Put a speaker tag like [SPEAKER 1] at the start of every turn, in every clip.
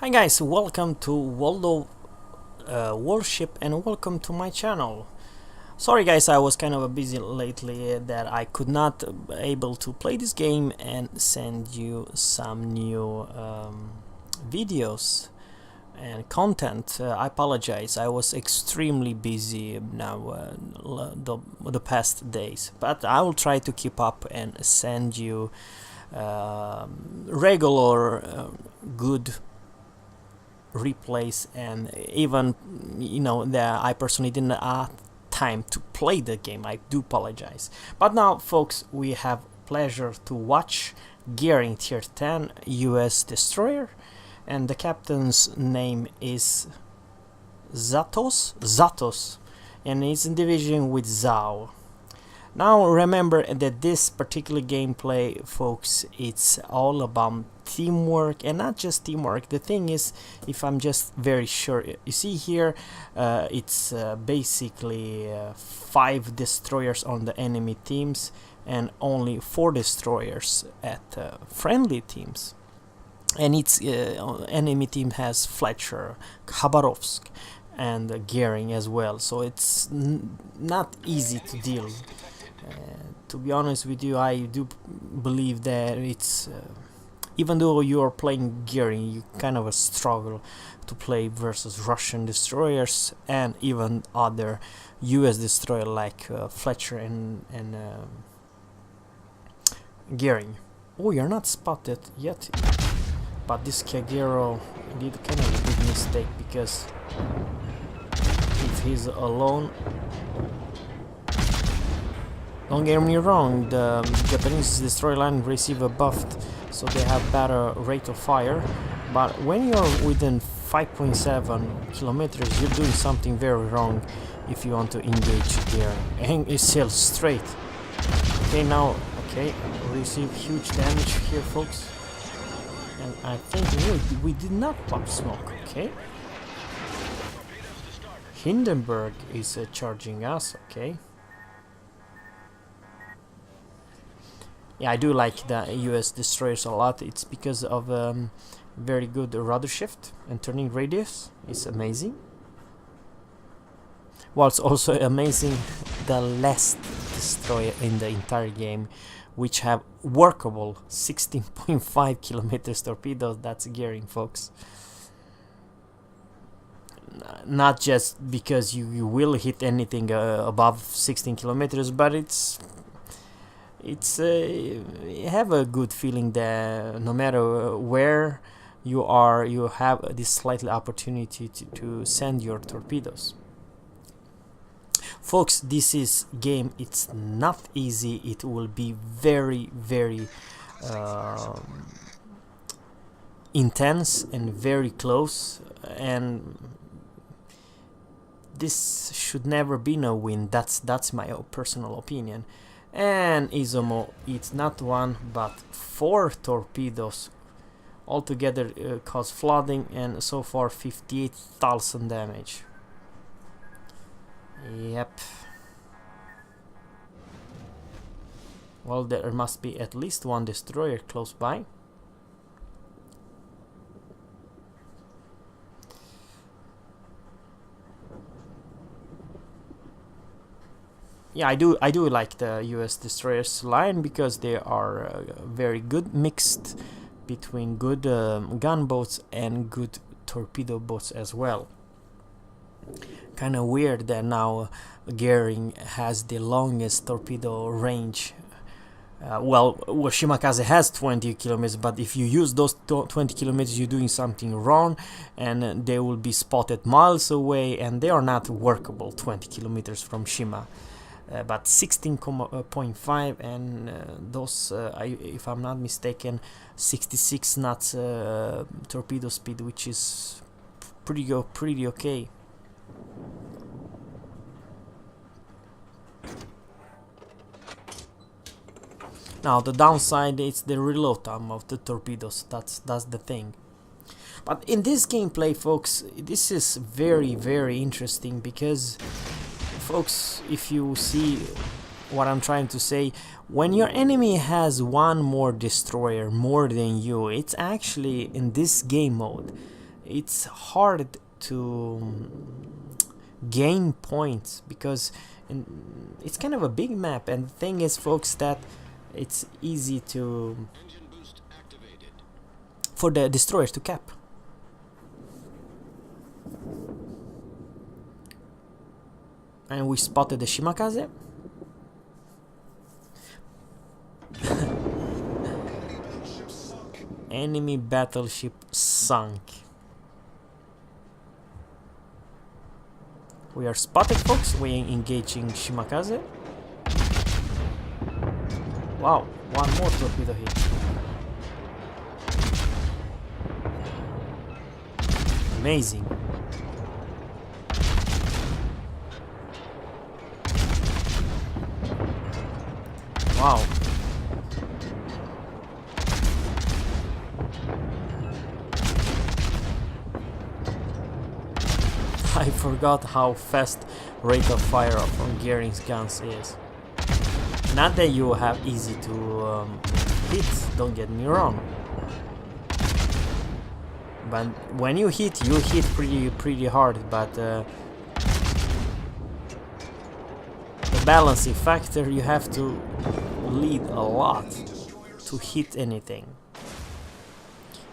[SPEAKER 1] Hi guys, welcome to World of Warship and welcome to my channel. Sorry guys, I was kind of busy lately that I could not able to play this game and send you some new videos and content. I apologize, I was extremely busy now the past days, but I will try to keep up and send you regular good replays, and even that I personally didn't have time to play the game. I do apologize, but now folks, we have pleasure to watch Gearing Tier 10 US destroyer, and the captain's name is Zatos, and he's in division with Zhao. Now remember that this particular gameplay, folks, it's all about teamwork, and not just teamwork. The thing is, if I'm just very sure, you see here, it's basically 5 destroyers on the enemy teams and only 4 destroyers at friendly teams. And its enemy team has Fletcher, Khabarovsk, and Goering as well, so it's not easy to deal. To be honest with you, I do believe that it's even though you are playing Goering, you kind of struggle to play versus Russian destroyers and even other US destroyer like Fletcher and Goering. Oh, you're not spotted yet, but this Kagero did kind of a big mistake, because if he's alone, don't get me wrong, the Japanese destroyer line receive a buff, so they have better rate of fire, but when you're within 5.7 kilometers, you're doing something very wrong if you want to engage there. And it's still straight. Okay, now, okay, receive huge damage here, folks. And I think we did not pop smoke, okay? Hindenburg is charging us, okay? Yeah, I do like the US destroyers a lot. It's because of very good rudder shift and turning radius. It's amazing. Well, it's also amazing the last destroyer in the entire game, which have workable 16.5 kilometers torpedoes. That's Goering, folks. Not just because you will hit anything above 16 kilometers, but it's you have a good feeling that no matter where you are, you have this slightly opportunity to send your torpedoes. Folks, this is game, it's not easy. It will be very intense and very close, and this should never be no win. That's my personal opinion. And Izumo, it's not 1 but 4 torpedoes altogether, cause flooding, and so far 58,000 damage. Yep. Well, there must be at least 1 destroyer close by. Yeah, I do like the US destroyers line, because they are very good, mixed between good gunboats and good torpedo boats as well. Kind of weird that now Goering has the longest torpedo range. Well, Shimakaze has 20 kilometers, but if you use those 20 kilometers, you're doing something wrong, and they will be spotted miles away, and they are not workable 20 kilometers from Shima. But 16.5 and those, if I'm not mistaken, 66 knots torpedo speed, which is pretty okay. Now the downside is the reload time of the torpedoes. That's the thing. But in this gameplay, folks, this is very interesting, because folks, if you see what I'm trying to say, when your enemy has 1 more destroyer more than you, it's actually in this game mode it's hard to gain points because it's kind of a big map, and the thing is, folks, that it's easy to for the destroyers to cap. And we spotted the Shimakaze. Enemy battleship sunk. We are spotted, folks. We are engaging Shimakaze. Wow, one more torpedo hit. Amazing. Wow. I forgot how fast rate of fire from Gearing's guns is. Not that you have easy to hit, don't get me wrong. But when you hit pretty hard, but the balancing factor, you have to lead a lot to hit anything.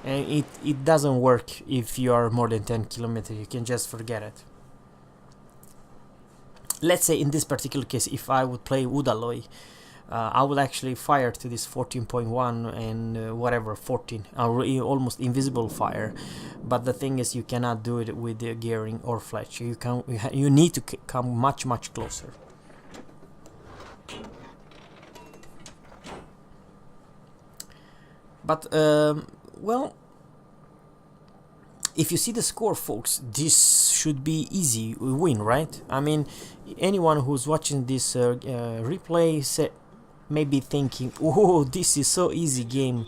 [SPEAKER 1] And it doesn't work if you are more than 10 kilometers, you can just forget it. Let's say in this particular case, if I would play Udaloi, I would actually fire to this 14.1 and whatever 14, almost invisible fire. But the thing is, you cannot do it with the Gearing or Fletcher. You need to come much closer. But well, if you see the score, folks, this should be easy win, right? I mean, anyone who's watching this replay may be thinking, oh, this is so easy game.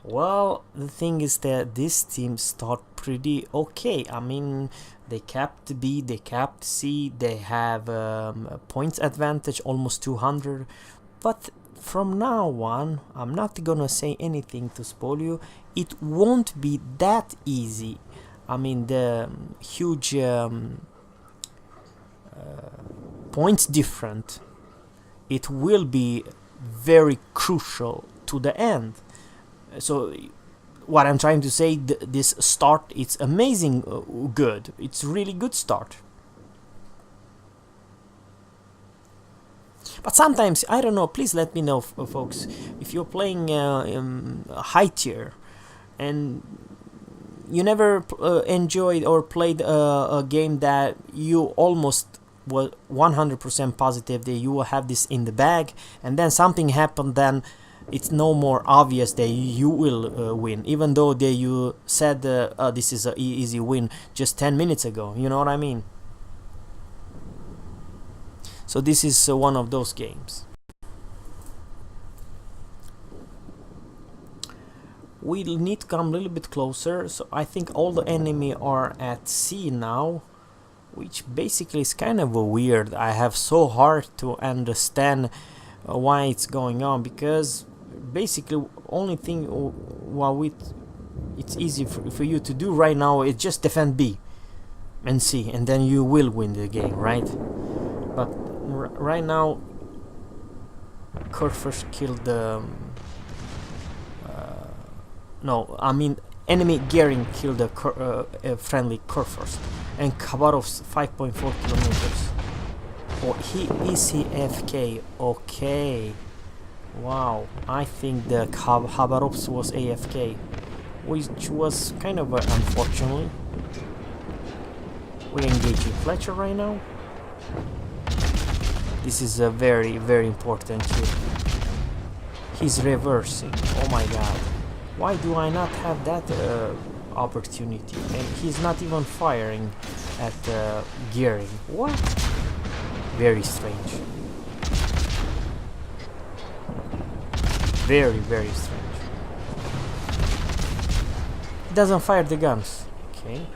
[SPEAKER 1] Well, the thing is that this team start pretty okay. I mean, they capped B, they capped C, they have points advantage, almost 200. But from now on, I'm not gonna say anything to spoil you. It won't be that easy. I mean, the huge points different. It will be very crucial to the end. So what I'm trying to say, this start, it's amazing good. It's really good start. But sometimes, I don't know, please let me know, folks, if you're playing high tier and you never enjoyed or played a game that you almost were 100% positive that you will have this in the bag, and then something happened, then it's no more obvious that you will win, even though you said this is an easy win just 10 minutes ago, you know what I mean? So this is one of those games. We'll need to come a little bit closer. So I think all the enemy are at sea now, which basically is kind of weird. I have so hard to understand why it's going on, because basically only thing it's easy for you to do right now is just defend B and C, and then you will win the game, right? But right now, Kurfürst killed the no, I mean enemy Gearing killed the friendly Kurfürst, and Khabarov's 5.4 kilometers. Oh, is he AFK? Okay. Wow, I think the Khabarovsk was AFK, which was kind of unfortunately. We're engaging Fletcher right now. This is a very important hit. He's reversing. Oh my god. Why do I not have that opportunity? And he's not even firing at Gearing. What? Very strange. Very strange. He doesn't fire the guns. Okay.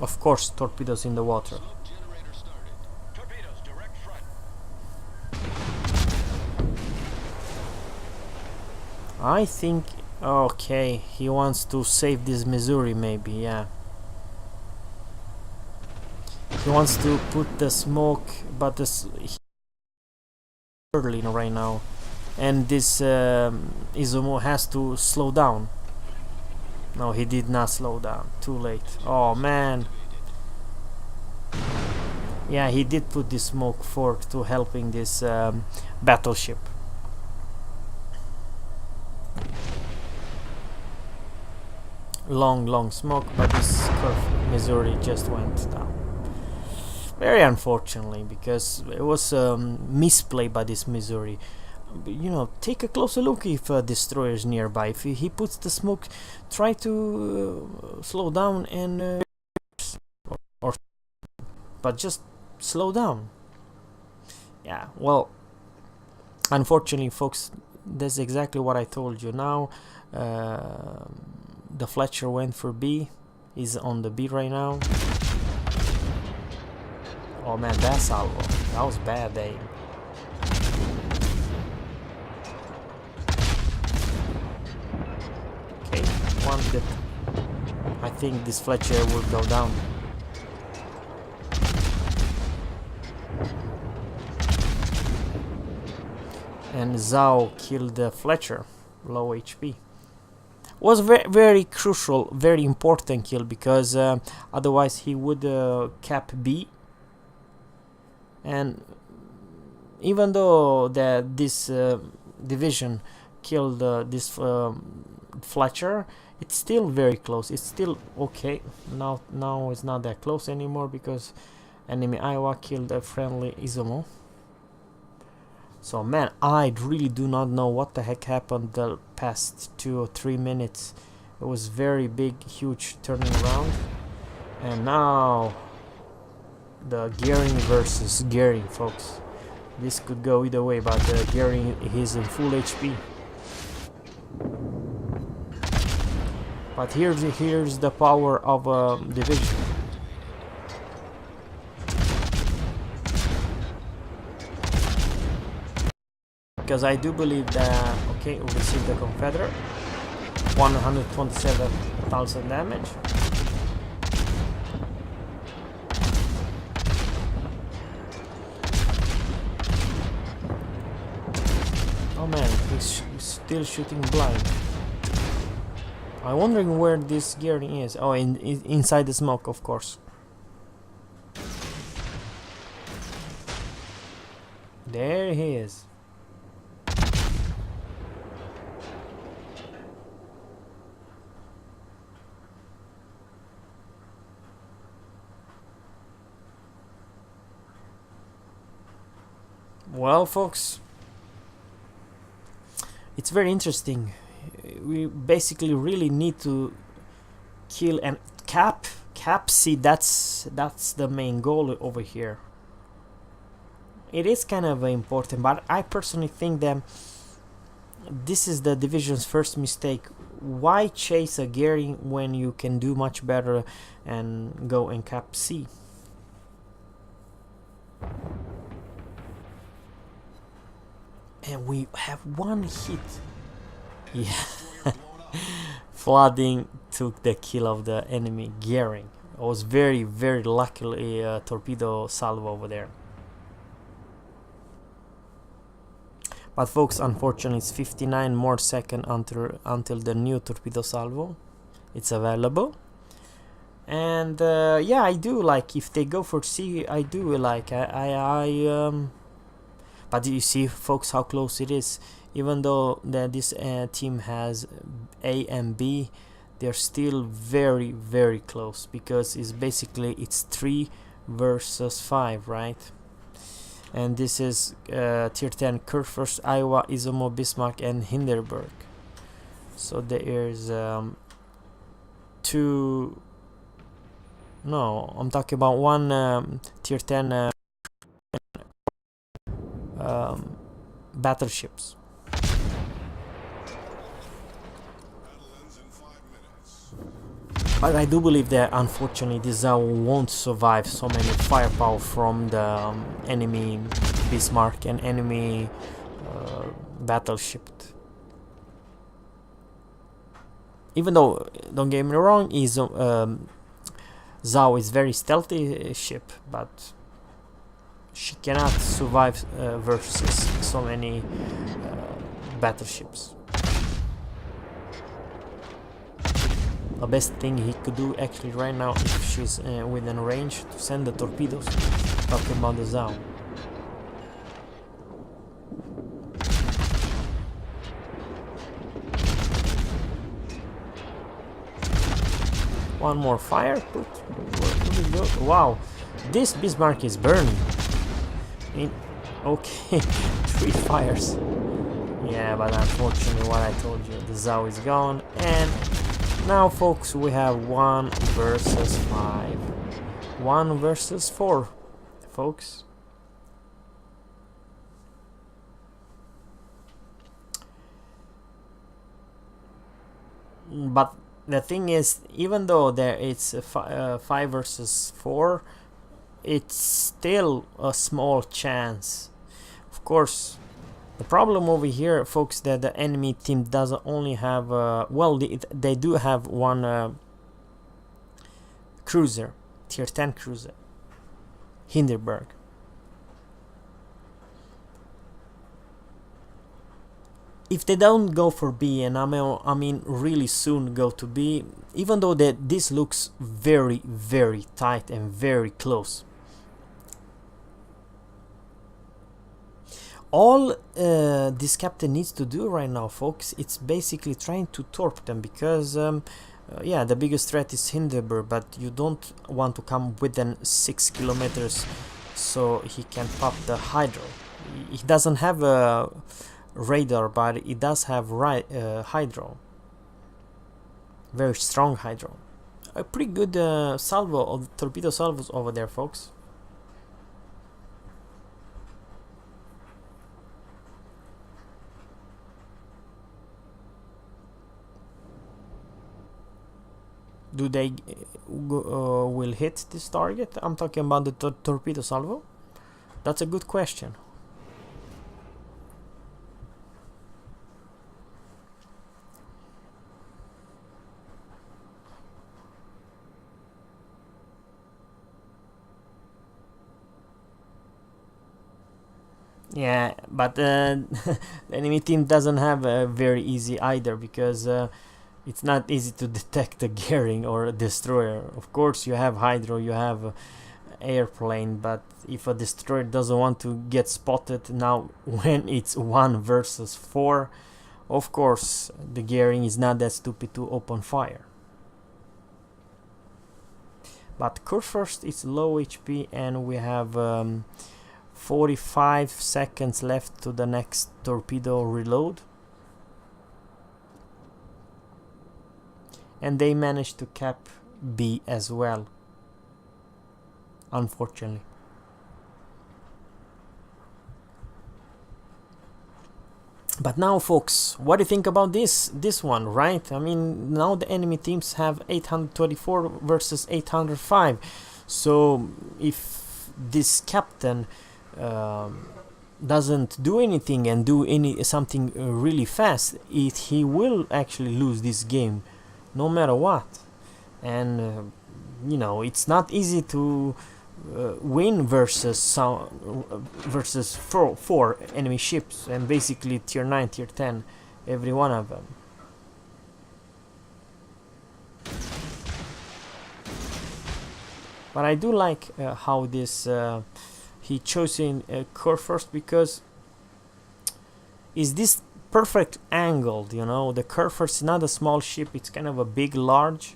[SPEAKER 1] Of course, torpedoes in the water. I think, okay, he wants to save this Missouri maybe, yeah. He wants to put the smoke, but this early right now, and this Izumo has to slow down. No, he did not slow down. Too late. Oh man. Yeah, he did put the smoke fork to helping this battleship. Long smoke, but this Missouri just went down. Very unfortunately, because it was misplay by this Missouri. You know, take a closer look if a destroyer is nearby. If he puts the smoke, try to slow down and but just slow down. Yeah, well, unfortunately, folks, that's exactly what I told you. Now the Fletcher went for B. He's on the B right now. Oh man, that salvo, that was bad aim. Okay, one that I think this Fletcher will go down. And Zhao killed the Fletcher, low HP. Was very crucial, very important kill, because otherwise he would cap B. And even though this division killed this Fletcher, it's still very close. It's still okay. Now it's not that close anymore because enemy Iowa killed a friendly Izumo. So man, I really do not know what the heck happened the past 2 or 3 minutes. It was very big, huge turning around. And now the Gering versus Gering, folks. This could go either way, but Gering is in full HP. But here's the power of a division. Because I do believe that, okay, we received the Confederate, 127,000 damage. Oh man, he's still shooting blind. I'm wondering where this Gering is. Oh, inside the smoke, of course. There he is. Well, folks, it's very interesting. We basically really need to kill and cap C. That's the main goal over here. It is kind of important, but I personally think that this is the division's first mistake. Why chase a Gering when you can do much better and go and cap C? And we have one hit. Yeah. Flooding took the kill of the enemy Gering. It was very luckily a torpedo salvo over there. But folks, unfortunately it's 59 more seconds until the new torpedo salvo it's available. And yeah, I do like if they go for C. I do like but you see, folks, how close it is. Even though this team has A and B, they're still very close, because it's basically 3 versus 5, right? And this is tier 10 Kurfürst, Iowa, Izumo, Bismarck, and Hindenburg. So there's 2. No, I'm talking about one tier 10 battleships. But I do believe that unfortunately this Zhao won't survive so many firepower from the enemy Bismarck and enemy battleship. Even though, don't get me wrong, Zhao is very stealthy ship, but she cannot survive versus so many battleships. The best thing he could do actually right now, if she's within range, to send the torpedoes. Talking about the Zhao. One more fire. Wow, this Bismarck is burning. Okay, 3 fires. Yeah, but unfortunately, what I told you, the Zhao is gone. And now, folks, we have 1 versus 5. 1 versus 4, folks. But the thing is, even though it's 5 versus 4, it's still a small chance. Of course, the problem over here, folks, that the enemy team doesn't only have well, they do have 1 cruiser, tier 10 cruiser, Hindenburg. If they don't go for B, and I mean really soon go to B, even though this looks very, very tight and very close, all this captain needs to do right now, folks, it's basically trying to torp them, because yeah, the biggest threat is Hindenburg, but you don't want to come within 6 kilometers so he can pop the hydro. He doesn't have a radar, but it does have hydro, very strong hydro. A pretty good salvo of torpedo salvos over there, folks. Do they will hit this target? I'm talking about the torpedo salvo. That's a good question. Yeah, but the enemy team doesn't have a very easy either, because it's not easy to detect a gearing or a destroyer. Of course, you have hydro, you have airplane, but if a destroyer doesn't want to get spotted now when it's 1 versus 4, of course the gearing is not that stupid to open fire. But Kurfürst is low HP, and we have 45 seconds left to the next torpedo reload. And they managed to cap B as well, unfortunately. But now, folks, what do you think about this one, right? I mean, now the enemy teams have 824 versus 805. So if this captain doesn't do anything and do something really fast, he will actually lose this game, no matter what. And you know, it's not easy to win versus four enemy ships, and basically tier 9, tier 10, every one of them. But I do like how this he chose in Kurfürst, because is this perfect angled, you know. The Kurfürst is not a small ship, it's kind of a big, large,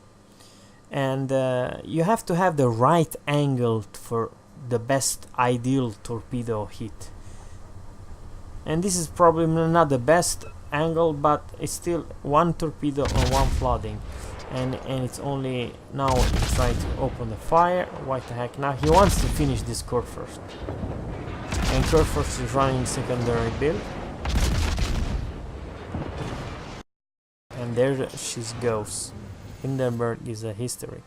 [SPEAKER 1] and you have to have the right angle for the best ideal torpedo hit. And this is probably not the best angle, but it's still 1 torpedo on 1 flooding. And it's only now he's trying to open the fire. What the heck? Now he wants to finish this Kurfürst, and Kurfürst is running secondary build, and there she goes. Hindenburg is a history.